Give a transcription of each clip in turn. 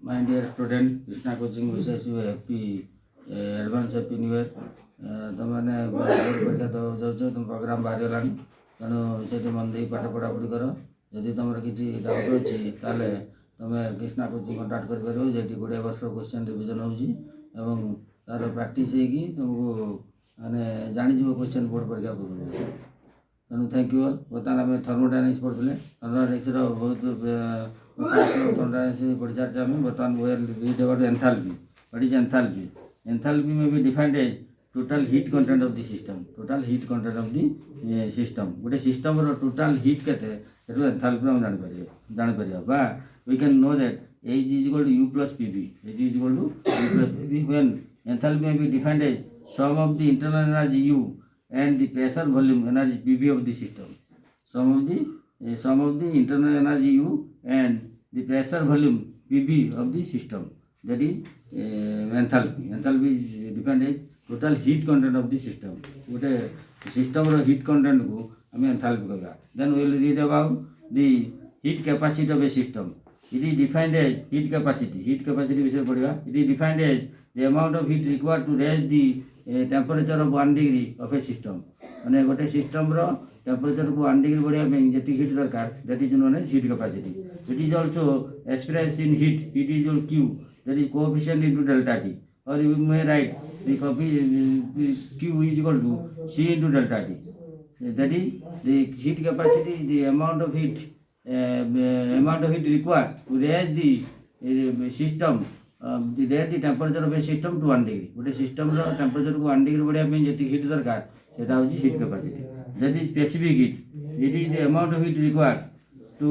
My dear student, Krishna Coaching wishes you happy advance happy new year. तुमने परीक्षा जाऊँ तुम प्रोग्राम बाहर गलानी तेणु से मन दे पाठ पढ़ापढ़ी कर जदि तुम किसी डाउट अच्छी ताले तुम कृष्णा कोचिंग कंटाक्ट कर जेटी 20 वर्ष क्वेश्चन रिविजन हो तार प्रैक्टिस तुमको माने जानी क्वेश्चन बोर्ड परीक्षा पूर्व तेणु थैंक यू ऑल। बर्तमान आम थर्मोडायनामिक्स पढ़ुले थर्मोडायनामिक्स बहुत थर्मोडायनामिक्स पढ़ी सारी आम बर्तमान read about enthalpy. What is enthalpy? Enthalpy may be defined as total heat content of the system. Total heat content of the system गोटे सिस्टम रो टोटल हीट केते सेटो एंथैल्पी हम जानि परिया बा we can know that H is equal to U plus PV. H is equal to U plus PV when enthalpy may be defined as sum of the internal energy U and the pressure volume energy PV of the system. Sum of the internal energy U and the pressure volume PV of the system. That is enthalpy. Enthalpy is defined as total heat content of the system. गोटे system रो heat content को हमें enthalpy कहबा. Then we will read about the heat capacity of a system. It is defined as heat capacity. Heat capacity विषय पढ़िबा. It is defined as the amount of heat required to raise the temperature of 1 degree of a system. माने गोटे system रो temperature को 1 degree बढ़िया में जति heat दरकार that is known as heat capacity. It is also expressed in heat. Heat is equal Q that is coefficient into delta T, or you may write the Q is equal to C into delta T. That is the heat capacity, the amount of heat required to raise the system raise the temperature of a system to 1 degree. गोटे system रो temperature को 1 degree बढ़िया में जति heat दरकार सेटा होची heat capacity. That is specific heat. It is the amount of heat required to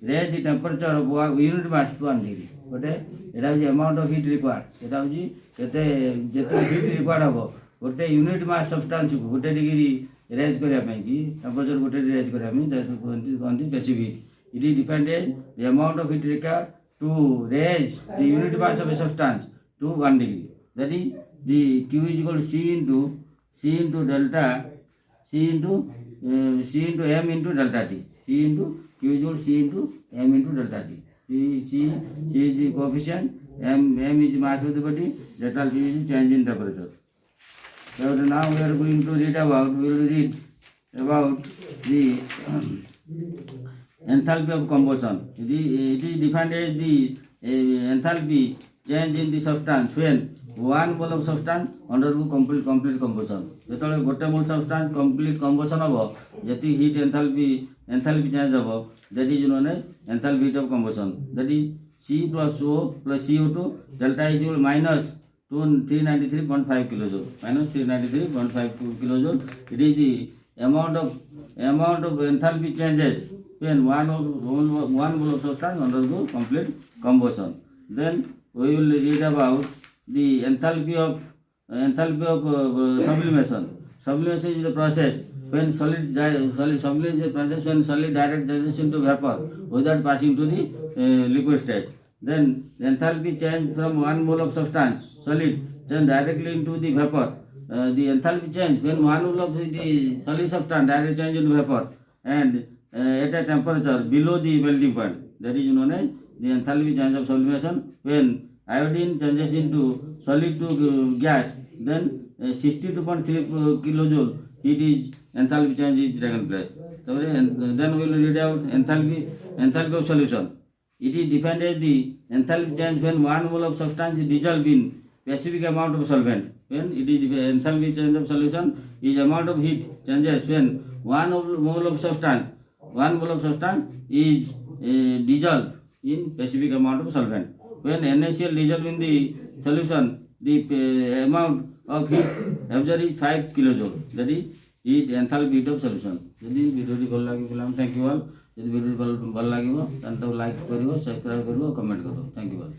raise the temperature of unit mass to 1 degree. गोटे एटा होची अमाउंट ऑफ हीट रिक्वायर्ड एटा होची केते जेते हीट रिक्वायर्ड हबो गोटे यूनिट मास सब्सटेंस को गोटे degree raise करिया पई कि टेम्परेचर गोटे रेज करिया पई दैट कोंती specific. It is depend on the amount of heat required to raise the unit mass of a substance to 1 degree. That is the Q is equal to C into delta C into M into delta T. C into Q is equal to C into M into delta T. C is the coefficient, M is the mass of the body, delta T is the change in temperature. So now we are going to read about the enthalpy of combustion. It is defined as the enthalpy change in the substance when 1 mole of substance undergo complete combustion. जेतले गोटे मोल substance complete combustion हबो जति heat enthalpy change हबो that is known as enthalpy heat of combustion. That is C plus O plus CO2 delta is equal to minus 393.5 kilojoule. Minus 393.5 kilojoule. It is the amount of enthalpy changes when one mole of substance undergo complete combustion. Then we will read about the enthalpy of sublimation. Sublimation is the process when solid sublimation is the process when solid direct changes into vapor without passing to the liquid state. Then the enthalpy change from 1 mole of substance solid change directly into the vapor. The enthalpy change when 1 mole of the solid substance direct change into vapor and at a temperature below the melting point. That is known as the enthalpy change of sublimation. When iodine changes into solid to gas, then 62.3 kilojoule heat is enthalpy change is taken place. Then we will read out enthalpy of solution. It is defined as the enthalpy change when 1 mole of substance is dissolved in specific amount of solvent. When it is enthalpy change of solution is amount of heat changes when 1 mole of substance is dissolved in specific amount of solvent. When NaCl dissolved in the solution, the amount of heat absorbed is 5 kilojoule. That is heat enthalpy heat of solution. यदि video भल लगे thank you all. यदि video भल लगे तो like करो, subscribe करो, comment करो. Thank you all.